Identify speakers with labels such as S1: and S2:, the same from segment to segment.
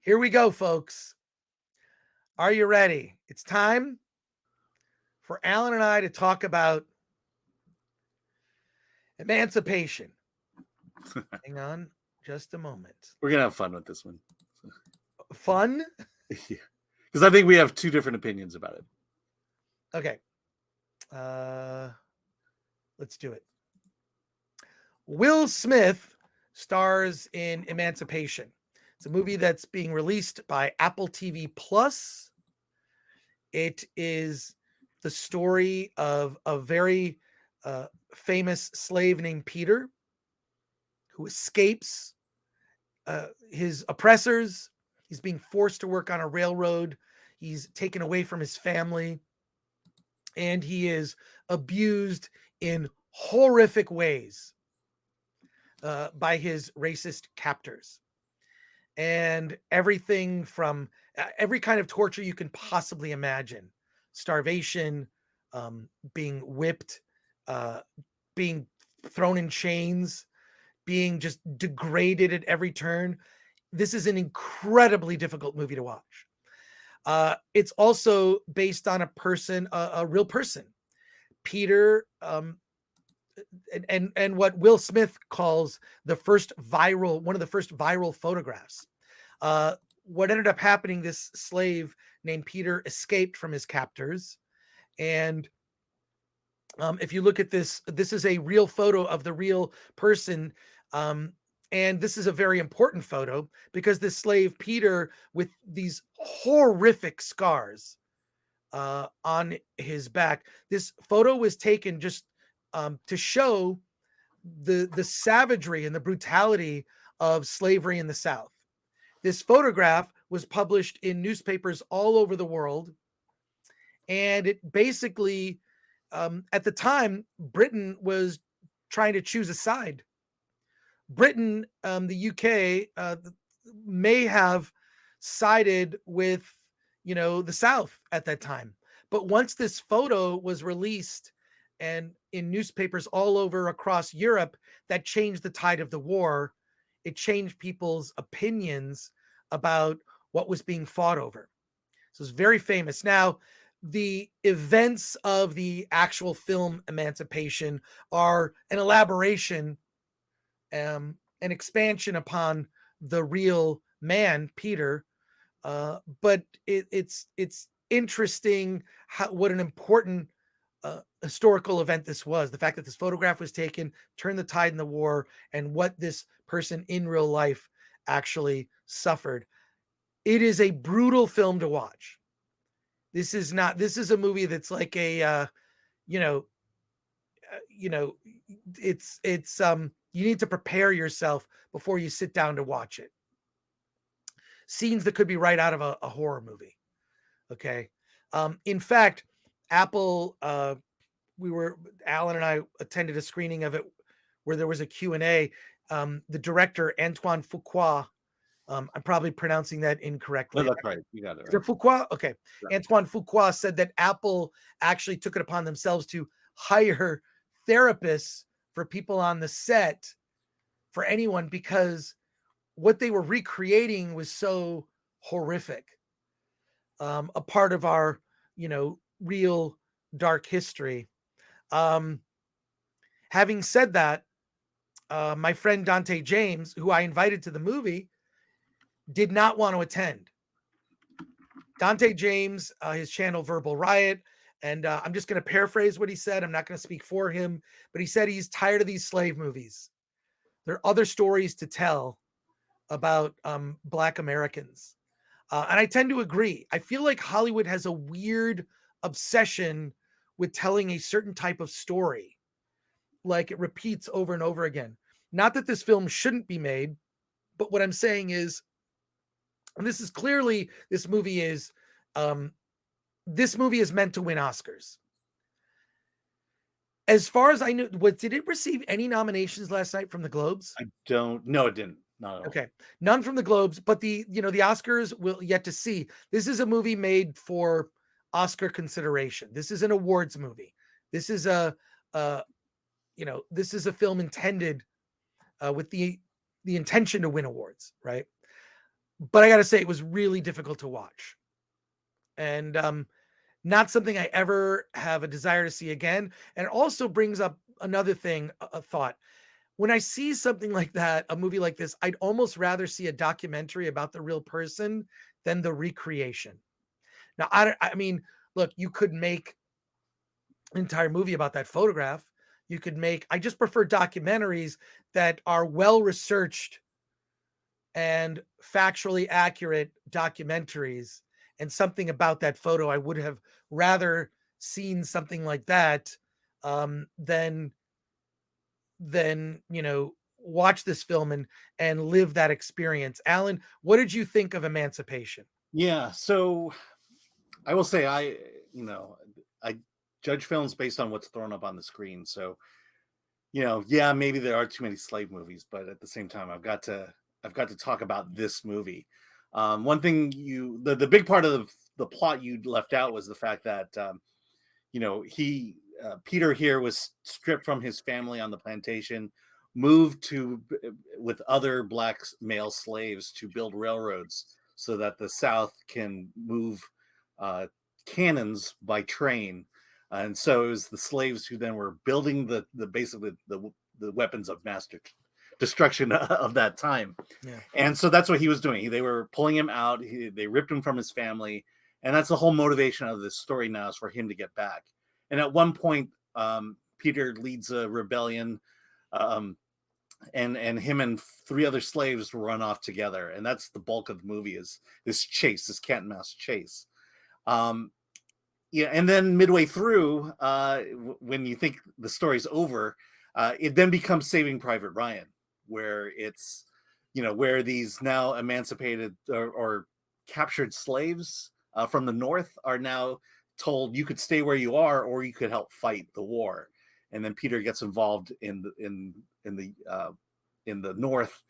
S1: Here we go, folks. Are you ready? It's time for Alan and I to talk about emancipation. Hang on just a moment.
S2: We're gonna have fun with this one.
S1: Fun?
S2: Yeah. Because I think we have two different opinions about it.
S1: Okay. Let's do it. Will Smith stars in Emancipation. It's a movie that's being released by Apple TV Plus. It is the story of a very famous slave named Peter who escapes his oppressors. He's being forced to work on a railroad. He's taken away from his family, and he is abused in horrific ways by his racist captors. And everything from every kind of torture you can possibly imagine: starvation, being whipped, being thrown in chains, being just degraded at every turn. This is an incredibly difficult movie to watch. It's also based on a real person, Peter, and what Will Smith calls one of the first viral photographs. What ended up happening, this slave named Peter escaped from his captors. And if you look at this is a real photo of the real person. And this is a very important photo because this slave, Peter, with these horrific scars on his back, this photo was taken just to show the savagery and the brutality of slavery in the South. This photograph was published in newspapers all over the world. And it basically, at the time, Britain was trying to choose a side. Britain, the UK, may have sided with, the South at that time. But once this photo was released and in newspapers all over across Europe, that changed the tide of the war. It changed people's opinions about what was being fought over. So it's very famous. Now, the events of the actual film Emancipation are an elaboration, an expansion upon the real man, Peter. But it's interesting what an important historical event this was. The fact that this photograph was taken, turned the tide in the war, and what this person in real life actually suffered. It is a brutal film to watch. This is a movie that's like a, it's you need to prepare yourself before you sit down to watch it. Scenes that could be right out of a horror movie. Okay. In fact, Apple, Alan and I attended a screening of it where there was a Q&A. The director, Antoine Fuqua, I'm probably pronouncing that incorrectly.
S2: No, that's right. You got it right.
S1: Is it Fuqua? Okay.
S2: Yeah.
S1: Antoine Fuqua said that Apple actually took it upon themselves to hire therapists for people on the set, for anyone, because what they were recreating was so horrific. A part of our, real dark history. Having said that, my friend Dante James, who I invited to the movie, did not want to attend. Dante James, his channel Verbal Riot, and I'm just going to paraphrase what he said. I'm not going to speak for him, but he said he's tired of these slave movies. There are other stories to tell about Black Americans. And I tend to agree. I feel like Hollywood has a weird obsession with telling a certain type of story. Like it repeats over and over again. Not that this film shouldn't be made, but what I'm saying is, and this is clearly, this movie is meant to win Oscars. As far as I know, did it receive any nominations last night from the Globes?
S2: No, it didn't. Not at all.
S1: Okay. None from the Globes, but the Oscars will yet to see. This is a movie made for Oscar consideration. This is an awards movie. This is this is a film intended with the intention to win awards, right? but I got to say it was really difficult to watch, and not something I ever have a desire to see again. And it also brings up another thing, a thought. When I see something like that, a movie like this, I'd almost rather see a documentary about the real person than the recreation. Now, I mean, look, you could make an entire movie about that photograph. You could make, I just prefer documentaries that are well researched and factually accurate documentaries, and something about that photo. I would have rather seen something like that than watch this film and live that experience. Alan, what did you think of Emancipation?
S2: Yeah, so I will say you know, I judge films based on what's thrown up on the screen. So, yeah, maybe there are too many slave movies, but at the same time, I've got to talk about this movie. One thing the big part of the plot you left out was the fact that he Peter here was stripped from his family on the plantation, moved to with other black male slaves to build railroads so that the South can move uh, cannons by train. And so it was the slaves who then were building the basically the weapons of mass destruction of that time.
S1: Yeah.
S2: And so that's what he was doing. They were pulling him out. They ripped him from his family, and that's the whole motivation of this story now, is for him to get back. And at one point, Peter leads a rebellion, um, and him and three other slaves run off together, and that's the bulk of the movie, is this chase, this cat and mouse chase. Um, yeah, and then midway through, when you think the story's over, it then becomes Saving Private Ryan, where it's where these now emancipated or captured slaves from the North are now told, you could stay where you are or you could help fight the war. And then Peter gets involved in the North,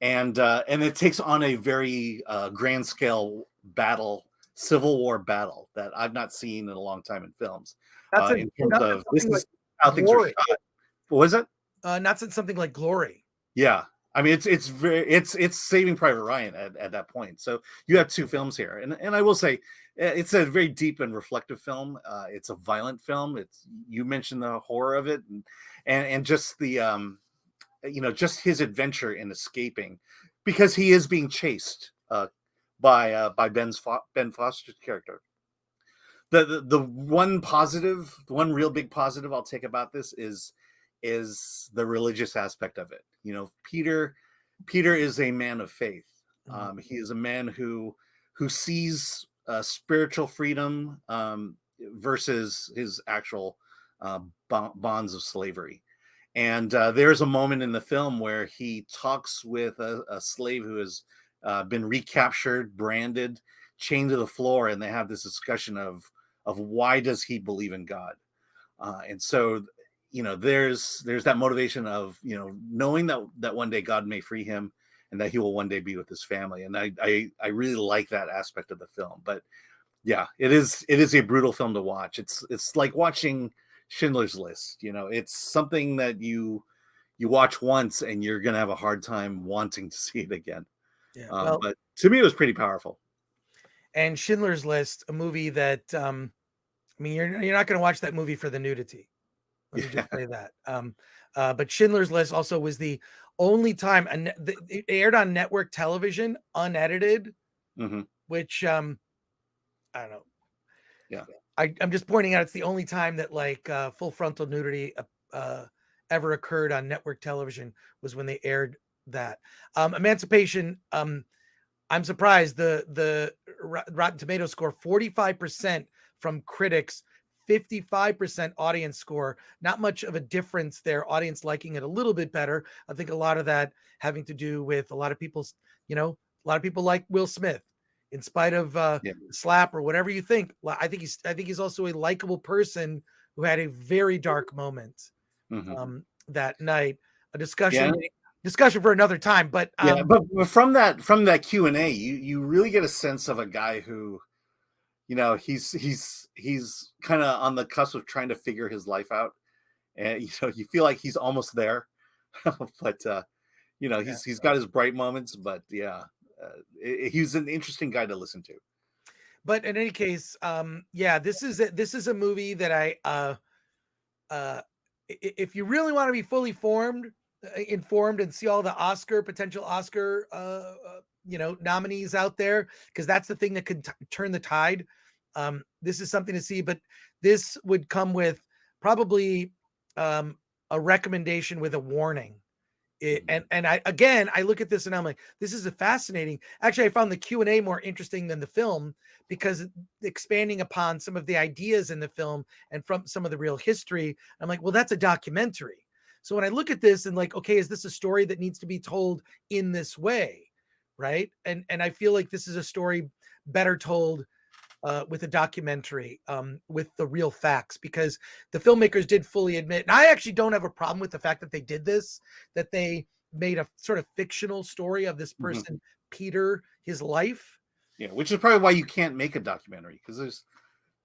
S2: and it takes on a very grand scale battle, Civil War battle, that I've not seen in a long time in films.
S1: That's
S2: In terms
S1: not
S2: of this
S1: something like
S2: is how things are
S1: Glory.
S2: shot. What was it?
S1: Not since something like Glory.
S2: Yeah, I mean it's Saving Private Ryan at that point. So you have two films here, and I will say it's a very deep and reflective film. It's a violent film. You mentioned the horror of it, and just the just his adventure in escaping, because he is being chased by Ben Foster's character. The one real big positive I'll take about this is the religious aspect of it. Peter is a man of faith. He is a man who sees spiritual freedom versus his actual bonds of slavery. And there's a moment in the film where he talks with a slave who has been recaptured, branded, chained to the floor, and they have this discussion of why does he believe in God. And so there's that motivation of knowing that one day God may free him, and that he will one day be with his family. And I really like that aspect of the film. But yeah, it is a brutal film to watch. It's like watching Schindler's List. It's something that you watch once and you're gonna have a hard time wanting to see it again.
S1: Yeah.
S2: But to me, it was pretty powerful.
S1: And Schindler's List, a movie that I mean, you're not going to watch that movie for the nudity. Let me just say that. But Schindler's List also was the only time it aired on network television, unedited, which I don't know.
S2: Yeah.
S1: I'm just pointing out it's the only time that like full frontal nudity ever occurred on network television, was when they aired that. Emancipation. I'm surprised the Rotten Tomato score 45% from critics, 55% audience score. Not much of a difference there. Audience liking it a little bit better. I think a lot of that having to do with a lot of people's, a lot of people like Will Smith, in spite of slap or whatever you think. I think he's also a likable person who had a very dark moment that night. A discussion for another time. But
S2: but from that Q&A, you really get a sense of a guy who, he's kind of on the cusp of trying to figure his life out, and you feel like he's almost there. But he's got his bright moments. But yeah, he was an interesting guy to listen to.
S1: But in any case, yeah, this is a movie that if you really want to be fully informed and see all the potential Oscar nominees out there, because that's the thing that could turn the tide. This is something to see, but this would come with probably a recommendation with a warning. And I look at this and I'm like, this is a fascinating. Actually, I found the Q&A more interesting than the film, because expanding upon some of the ideas in the film and from some of the real history, I'm like, well, that's a documentary. So when I look at this and like, okay, is this a story that needs to be told in this way? Right. And I feel like this is a story better told with a documentary, with the real facts, because the filmmakers did fully admit, and I actually don't have a problem with the fact that they did this, that they made a sort of fictional story of this person, Peter, his life.
S2: Yeah, which is probably why you can't make a documentary, because there's,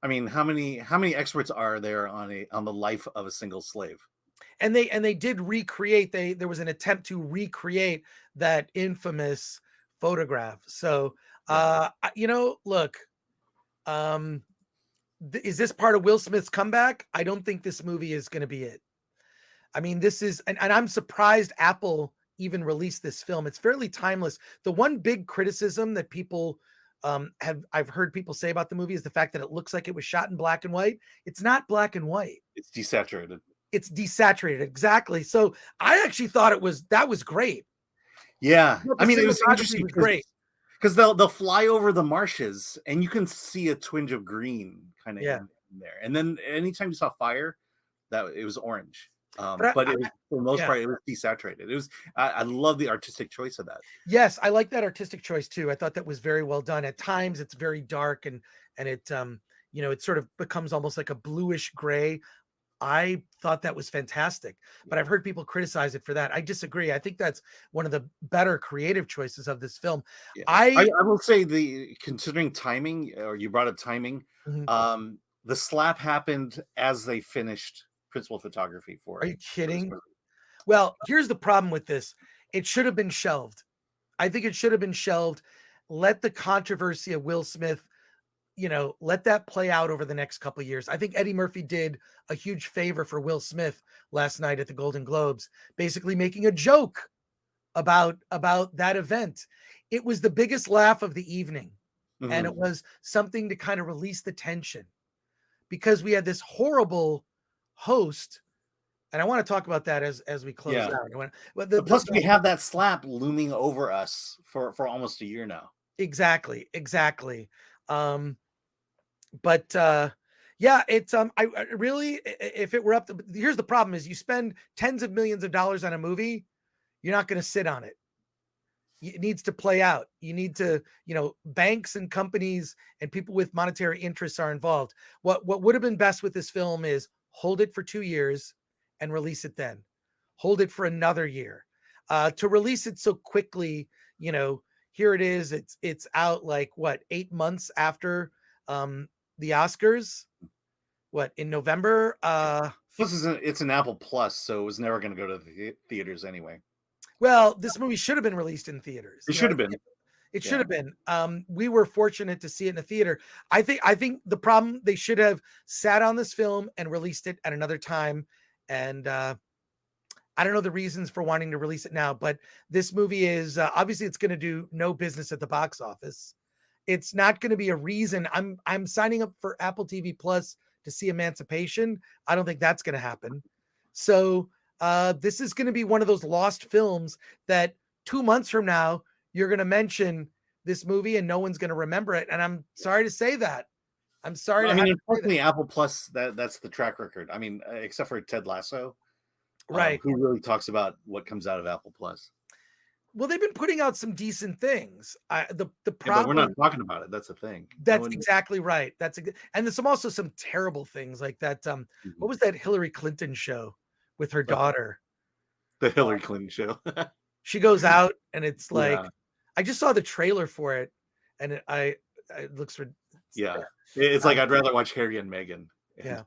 S2: I mean, how many experts are there on the life of a single slave?
S1: And they did recreate. There was an attempt to recreate that infamous photograph. So, look, is this part of Will Smith's comeback? I don't think this movie is going to be it. I mean, this is, and I'm surprised Apple even released this film. It's fairly timeless. The one big criticism that people I've heard people say about the movie is the fact that it looks like it was shot in black and white. It's not black and white.
S2: It's desaturated.
S1: It's desaturated. Exactly. So I actually thought that was great.
S2: Yeah. I mean, it was interesting.
S1: Was great.
S2: Because they'll fly over the marshes and you can see a twinge of green kind of in there. And then anytime you saw fire, that it was orange. But it was, for the most part, it was desaturated. It was, I love the artistic choice of that.
S1: Yes, I like that artistic choice too. I thought that was very well done. At times it's very dark and it it sort of becomes almost like a bluish gray. I thought that was fantastic, but I've heard people criticize it for that. I disagree. I think that's one of the better creative choices of this film.
S2: Yeah. I will say, considering timing, or you brought up timing, the slap happened as they finished principal photography for.
S1: Are you kidding? Well, here's the problem with this. It should have been shelved. I think it should have been shelved. Let the controversy of Will Smith, let that play out over the next couple of years. I think Eddie Murphy did a huge favor for Will Smith last night at the Golden Globes, basically making a joke about that event. It was the biggest laugh of the evening. And it was something to kind of release the tension, because we had this horrible host. And I want to talk about that as we close out.
S2: Plus, we have that slap looming over us for almost a year now.
S1: Exactly. But it's I really, if it were up to, here's the problem is you spend tens of millions of dollars on a movie, you're not going to sit on it. It needs to play out. You need to, banks and companies and people with monetary interests are involved. What would have been best with this film is hold it for 2 years and release it then. Hold it for another year. To release it so quickly, here it is. It's out like 8 months after the Oscars. In November?
S2: Plus, it's an Apple Plus, so it was never going to go to the theaters anyway.
S1: Well, this movie should have been released in theaters.
S2: It should have been.
S1: It should have been. We were fortunate to see it in a theater. I think the problem, they should have sat on this film and released it at another time. And I don't know the reasons for wanting to release it now, but this movie is obviously it's going to do no business at the box office. It's not going to be a reason. I'm signing up for Apple TV Plus to see Emancipation. I don't think that's going to happen. So this is going to be one of those lost films that 2 months from now, you're going to mention this movie and no one's going to remember it. And I'm sorry to say that. I'm sorry.
S2: Unfortunately, Apple Plus, that's the track record. I mean, except for Ted Lasso,
S1: right?
S2: Who really talks about what comes out of Apple Plus?
S1: Well, they've been putting out some decent things. The problem,
S2: but we're not talking about it. That's the thing.
S1: That's exactly right. And there's also some terrible things like that. What was that Hillary Clinton show with her daughter?
S2: The Hillary Clinton show.
S1: She goes out and it's like, I just saw the trailer for it, and it looks.
S2: It's like I'd rather watch Harry and Meghan.
S1: Yeah.